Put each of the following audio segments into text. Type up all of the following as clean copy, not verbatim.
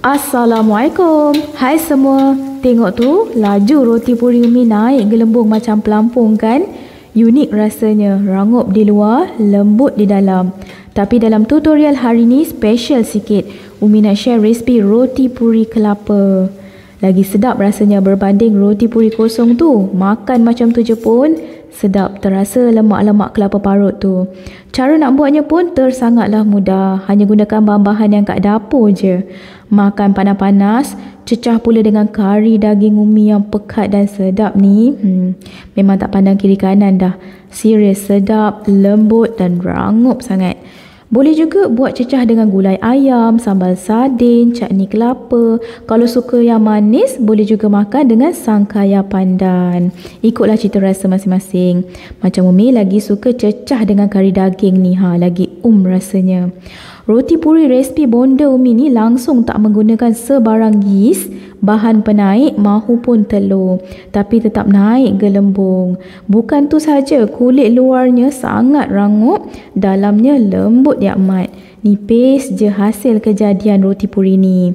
Assalamualaikum. Hai semua. Tengok tu, laju roti puri Umi naik gelembung macam pelampung kan? Unik rasanya, rangup di luar, lembut di dalam. Tapi dalam tutorial hari ni special sikit. Umi nak share resipi roti puri kelapa. Lagi sedap rasanya berbanding roti puri kosong tu. Makan macam tu je pun sedap, terasa lemak-lemak kelapa parut tu. Cara nak buatnya pun tersangatlah mudah. Hanya gunakan bahan-bahan yang kat dapur je. Makan panas-panas, cecah pula dengan kari daging Umi yang pekat dan sedap ni. Memang tak pandang kiri kanan dah. Serius sedap, lembut dan rangup sangat. Boleh juga buat cecah dengan gulai ayam, sambal sardin, cakni kelapa. Kalau suka yang manis, boleh juga makan dengan sangkaya pandan. Ikutlah cita rasa masing-masing. Macam Umi lagi suka cecah dengan kari daging ni. Lagi rasanya. Roti puri resipi bonda Umi ni langsung tak menggunakan sebarang yeast, bahan penaik mahupun telur. Tapi tetap naik gelembung. Bukan tu saja, kulit luarnya sangat rangup, dalamnya lembut amat. Nipis je hasil kejadian roti puri ni.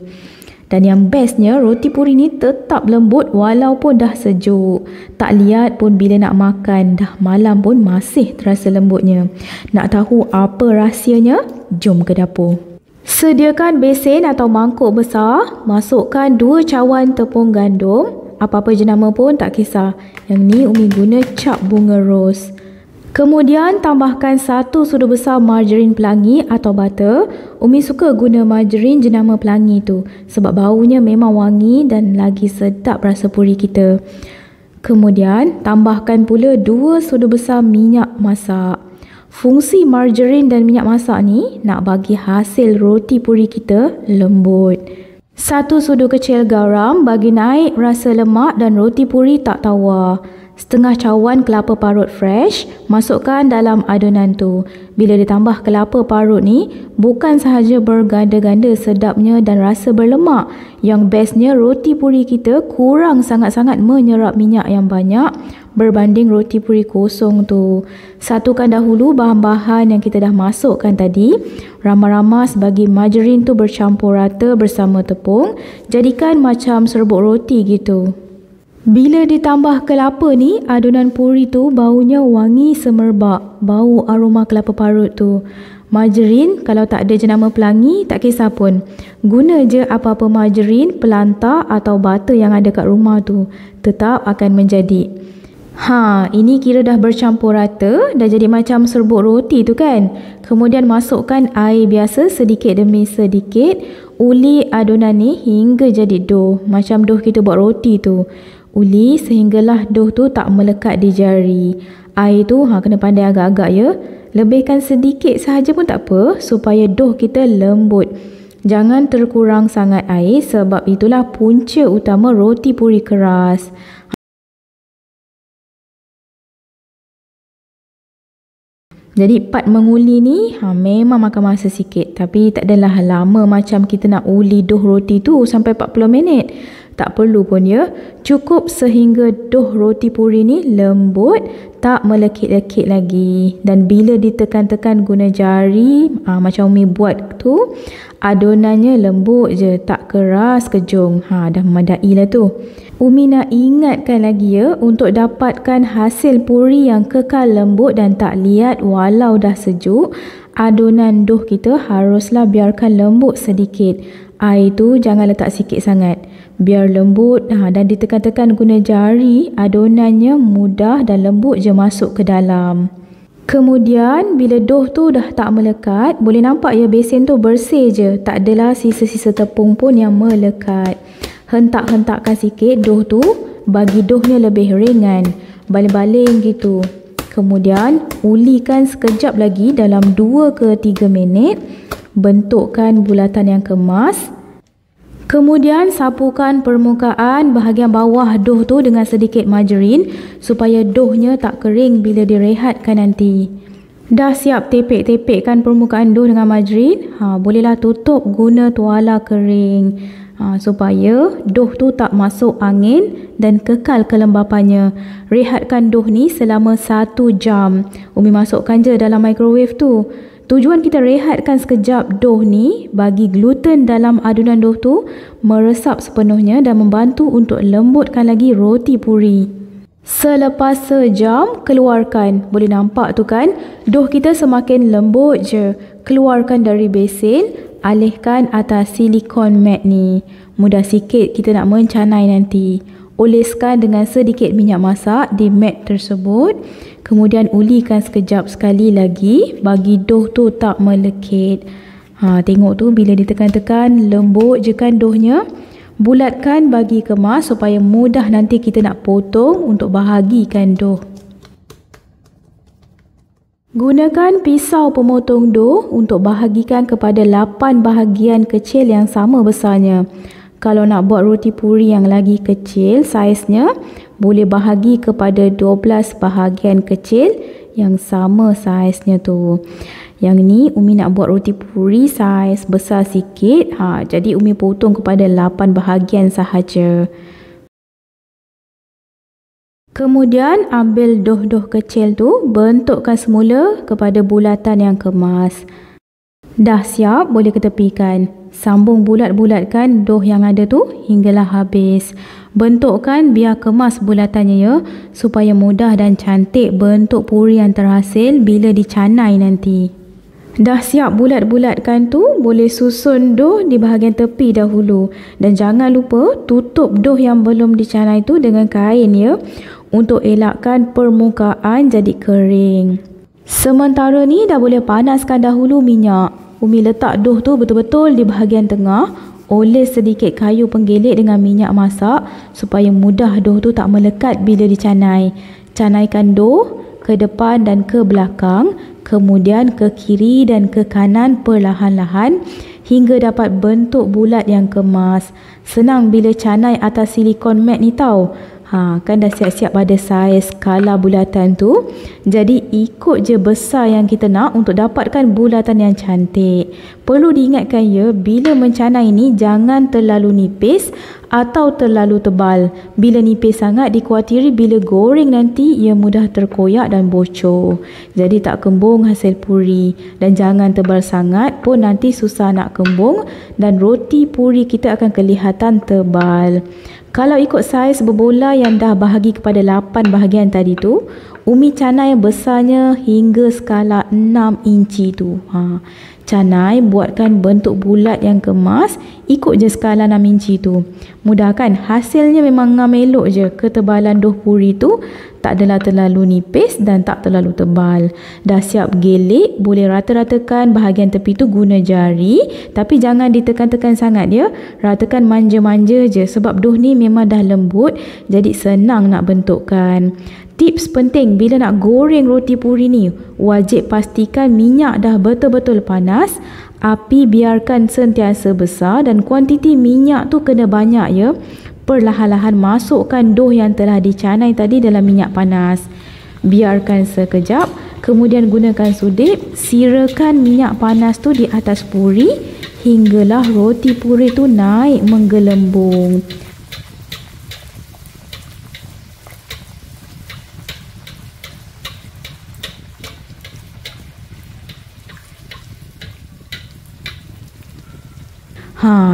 Dan yang bestnya, roti puri ni tetap lembut walaupun dah sejuk. Tak lihat pun bila nak makan, dah malam pun masih terasa lembutnya. Nak tahu apa rahsianya? Jom ke dapur. Sediakan besen atau mangkuk besar. Masukkan 2 cawan tepung gandum. Apa-apa jenama pun tak kisah. Yang ni Umi guna cap bunga ros. Kemudian tambahkan 1 sudu besar margarin pelangi atau butter. Umi suka guna margarin jenama pelangi tu sebab baunya memang wangi dan lagi sedap rasa puri kita. Kemudian tambahkan pula 2 sudu besar minyak masak. Fungsi margarin dan minyak masak ni nak bagi hasil roti puri kita lembut. 1 sudu kecil garam bagi naik rasa lemak dan roti puri tak tawar. Setengah cawan kelapa parut fresh, masukkan dalam adunan tu. Bila ditambah kelapa parut ni, bukan sahaja berganda-ganda sedapnya dan rasa berlemak. Yang bestnya roti puri kita kurang sangat-sangat menyerap minyak yang banyak berbanding roti puri kosong tu. Satukan dahulu bahan-bahan yang kita dah masukkan tadi. Ramas-ramas bagi margarin tu bercampur rata bersama tepung. Jadikan macam serbuk roti gitu. Bila ditambah kelapa ni, adunan puri tu baunya wangi semerbak. Bau aroma kelapa parut tu. Margarin kalau tak ada jenama pelangi tak kisah pun. Guna je apa-apa margarin, pelantar atau butter yang ada kat rumah tu. Tetap akan menjadi. Ini kira dah bercampur rata, dah jadi macam serbuk roti tu kan. Kemudian masukkan air biasa sedikit demi sedikit. Uli adunan ni hingga jadi dough, macam dough kita buat roti tu. Uli sehinggalah dough tu tak melekat di jari. Air tu kena pandai agak-agak ya. Lebihkan sedikit sahaja pun tak apa supaya dough kita lembut. Jangan terkurang sangat air sebab itulah punca utama roti puri keras. Jadi part menguli ni memang makan masa sikit. Tapi tak adalah lama macam kita nak uli dough roti tu sampai 40 minit. Tak perlu pun ya. Cukup sehingga dough roti puri ni lembut, tak melekit-lekit lagi. Dan bila ditekan-tekan guna jari, macam Umi buat tu, adonannya lembut je, tak keras kejung. Dah memadai lah tu. Umi nak ingatkan lagi ya, untuk dapatkan hasil puri yang kekal lembut dan tak liat walau dah sejuk, adunan dough kita haruslah biarkan lembut sedikit. Air tu jangan letak sikit sangat. Biar lembut dan ditekan-tekan guna jari, adonannya mudah dan lembut je masuk ke dalam. Kemudian bila dough tu dah tak melekat, boleh nampak ya besen tu bersih je. Tak adalah sisa-sisa tepung pun yang melekat. Hentak-hentakkan sikit dough tu, bagi doughnya lebih ringan. Baling-baling gitu. Kemudian ulikan sekejap lagi dalam 2 ke 3 minit. Bentukkan bulatan yang kemas. Kemudian sapukan permukaan bahagian bawah dough tu dengan sedikit margarin supaya doughnya tak kering bila direhatkan nanti. Dah siap tepek-tepekkan permukaan dough dengan margarin, bolehlah tutup guna tuala kering. Supaya dough tu tak masuk angin dan kekal kelembapannya. Rehatkan dough ni selama 1 jam. Umi masukkan je dalam microwave tu. Tujuan kita rehatkan sekejap dough ni bagi gluten dalam adunan dough tu meresap sepenuhnya dan membantu untuk lembutkan lagi roti puri. Selepas sejam, keluarkan. Boleh nampak tu kan? Dough kita semakin lembut je. Keluarkan dari besin, alihkan atas silikon mat ni. Mudah sikit kita nak mencanai nanti. Oleskan dengan sedikit minyak masak di mat tersebut. Kemudian ulikan sekejap sekali lagi bagi dough tu tak melekit. Tengok tu bila ditekan-tekan lembut je kan doughnya. Bulatkan bagi kemas supaya mudah nanti kita nak potong untuk bahagikan dough. Gunakan pisau pemotong dough untuk bahagikan kepada 8 bahagian kecil yang sama besarnya. Kalau nak buat roti puri yang lagi kecil saiznya, boleh bahagi kepada 12 bahagian kecil yang sama saiznya tu. Yang ni Umi nak buat roti puri saiz besar sikit. Jadi Umi potong kepada 8 bahagian sahaja. Kemudian ambil dough-dough kecil tu, bentukkan semula kepada bulatan yang kemas. Dah siap, boleh ketepikan. Sambung bulat-bulatkan dough yang ada tu hinggalah habis. Bentukkan biar kemas bulatannya ya, supaya mudah dan cantik bentuk puri yang terhasil bila dicanai nanti. Dah siap bulat-bulatkan tu, boleh susun dough di bahagian tepi dahulu. Dan jangan lupa tutup dough yang belum dicanai tu dengan kain ya, untuk elakkan permukaan jadi kering. Sementara ni dah boleh panaskan dahulu minyak. Umi letak dough tu betul-betul di bahagian tengah. Oles sedikit kayu penggelik dengan minyak masak supaya mudah dough tu tak melekat bila dicanai. Canaikan dough ke depan dan ke belakang, kemudian ke kiri dan ke kanan perlahan-lahan hingga dapat bentuk bulat yang kemas. Senang bila canai atas silikon mat ni tau. Kan dah siap-siap pada saiz skala bulatan tu. Jadi ikut je besar yang kita nak untuk dapatkan bulatan yang cantik. Perlu diingatkan ya, bila mencanai ni jangan terlalu nipis atau terlalu tebal. Bila nipis sangat dikuatiri bila goreng nanti ia mudah terkoyak dan bocor. Jadi tak kembung hasil puri. Dan jangan tebal sangat pun nanti susah nak kembung dan roti puri kita akan kelihatan tebal. Kalau ikut saiz berbola yang dah bahagi kepada 8 bahagian tadi tu, Umi canai besarnya hingga skala 6 inci tu. Canai buatkan bentuk bulat yang kemas, ikut je skala 6 inci tu. Mudah kan? Hasilnya memang ngam elok je. Ketebalan dough puri tu tak adalah terlalu nipis dan tak terlalu tebal. Dah siap gelik, boleh rata-ratakan bahagian tepi tu guna jari, tapi jangan ditekan-tekan sangat ya. Ratakan manja-manja je sebab dough ni memang dah lembut, jadi senang nak bentukkan. Tips penting bila nak goreng roti puri ni, wajib pastikan minyak dah betul-betul panas. Api biarkan sentiasa besar dan kuantiti minyak tu kena banyak ya. Perlahan-lahan masukkan dough yang telah dicanai tadi dalam minyak panas. Biarkan sekejap, kemudian gunakan sudip, sirakan minyak panas tu di atas puri hinggalah roti puri tu naik menggelembung.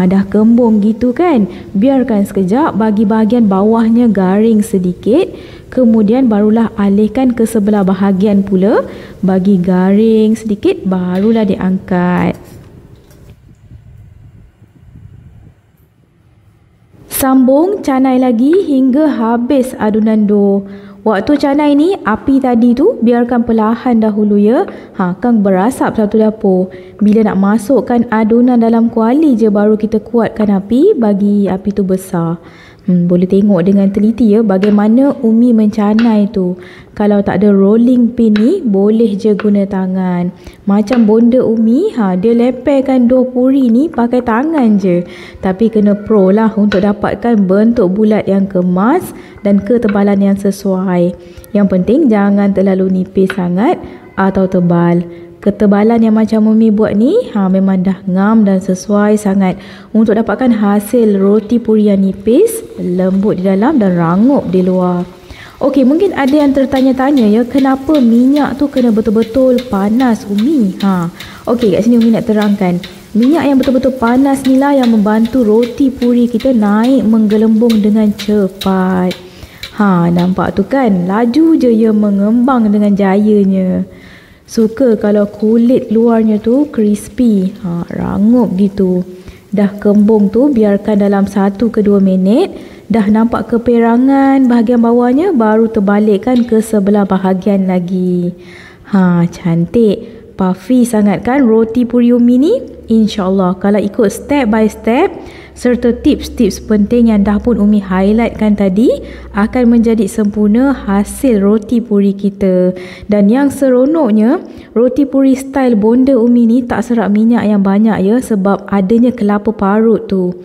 Dah kembung gitu kan? Biarkan sekejap bagi bahagian bawahnya garing sedikit. Kemudian barulah alihkan ke sebelah bahagian pula. Bagi garing sedikit barulah diangkat. Sambung canai lagi hingga habis adunan dough. Waktu canai ni, api tadi tu biarkan perlahan dahulu ya. Kan berasap satu dapur. Bila nak masukkan adunan dalam kuali je baru kita kuatkan api bagi api tu besar. Boleh tengok dengan teliti ya bagaimana Umi mencanai tu. Kalau tak ada rolling pin ni, boleh je guna tangan. Macam bonda Umi, dia lepelkan dough puri ni pakai tangan je. Tapi kena pro lah untuk dapatkan bentuk bulat yang kemas dan ketebalan yang sesuai. Yang penting jangan terlalu nipis sangat atau tebal. Ketebalan yang macam Umi buat ni memang dah ngam dan sesuai sangat untuk dapatkan hasil roti puri yang nipis, lembut di dalam dan rangup di luar. Okey, mungkin ada yang tertanya-tanya ya, kenapa minyak tu kena betul-betul panas Umi? Okey, kat sini Umi nak terangkan. Minyak yang betul-betul panas ni lah yang membantu roti puri kita naik menggelembung dengan cepat. Nampak tu kan? Laju je ia mengembang dengan jayanya. Suka kalau kulit luarnya tu crispy, rangup gitu. Dah kembung tu biarkan dalam 1 ke 2 minit. Dah nampak keperangan bahagian bawahnya, baru terbalikkan ke sebelah bahagian lagi. Cantik. Puffy sangat kan roti puri Umi ni? InsyaAllah kalau ikut step by step serta tips-tips penting yang dah pun Umi highlightkan tadi, akan menjadi sempurna hasil roti puri kita. Dan yang seronoknya, roti puri style bonda Umi ni tak serap minyak yang banyak ya, sebab adanya kelapa parut tu.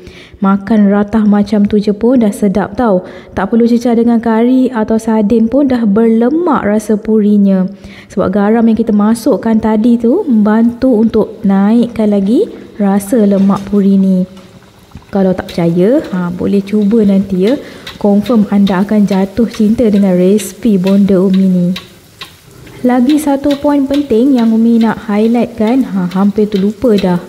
Makan ratah macam tu je pun dah sedap tau. Tak perlu cecah dengan kari atau sardin pun dah berlemak rasa purinya. Sebab garam yang kita masukkan tadi tu membantu untuk naikkan lagi rasa lemak puri ni. Kalau tak percaya, boleh cuba nanti ya. Confirm anda akan jatuh cinta dengan resipi bonda Umi ni. Lagi satu poin penting yang Umi nak highlightkan, hampir terlupa dah.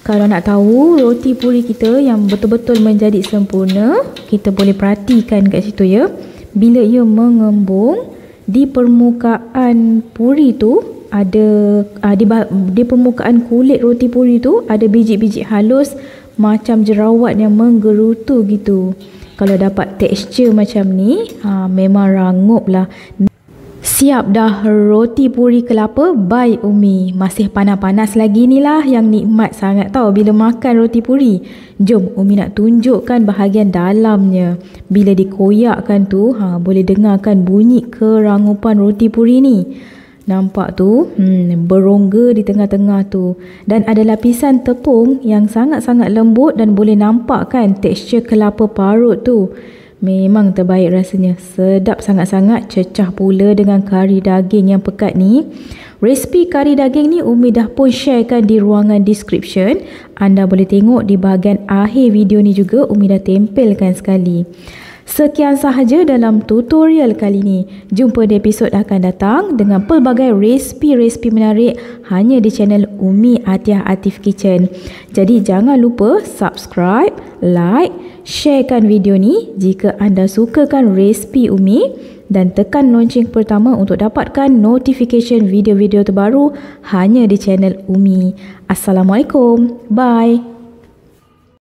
Kalau nak tahu roti puri kita yang betul-betul menjadi sempurna, kita boleh perhatikan kat situ ya. Bila ia mengembung, di permukaan puri tu ada di permukaan kulit roti puri tu ada biji-biji halus macam jerawat yang menggerutu gitu. Kalau dapat tekstur macam ni, memang rangup lah. Siap dah roti puri kelapa by Umi. Masih panas-panas lagi ni lah, yang nikmat sangat tau bila makan roti puri. Jom Umi nak tunjukkan bahagian dalamnya. Bila dikoyakkan tu, boleh dengarkan bunyi kerangupan roti puri ni. Nampak tu, berongga di tengah-tengah tu. Dan ada lapisan tepung yang sangat-sangat lembut dan boleh nampak kan tekstur kelapa parut tu. Memang terbaik rasanya, sedap sangat-sangat, cecah pula dengan kari daging yang pekat ni. Resipi kari daging ni Umi dah pun sharekan di ruangan description. Anda boleh tengok di bahagian akhir video ni juga, Umi dah tempelkan sekali. Sekian sahaja dalam tutorial kali ni. Jumpa di episod akan datang dengan pelbagai resipi-resipi menarik hanya di channel Umi Athiah Atif Kitchen. Jadi jangan lupa subscribe, like, sharekan video ni jika anda sukakan resipi Umi, dan tekan lonceng pertama untuk dapatkan notification video-video terbaru hanya di channel Umi. Assalamualaikum. Bye.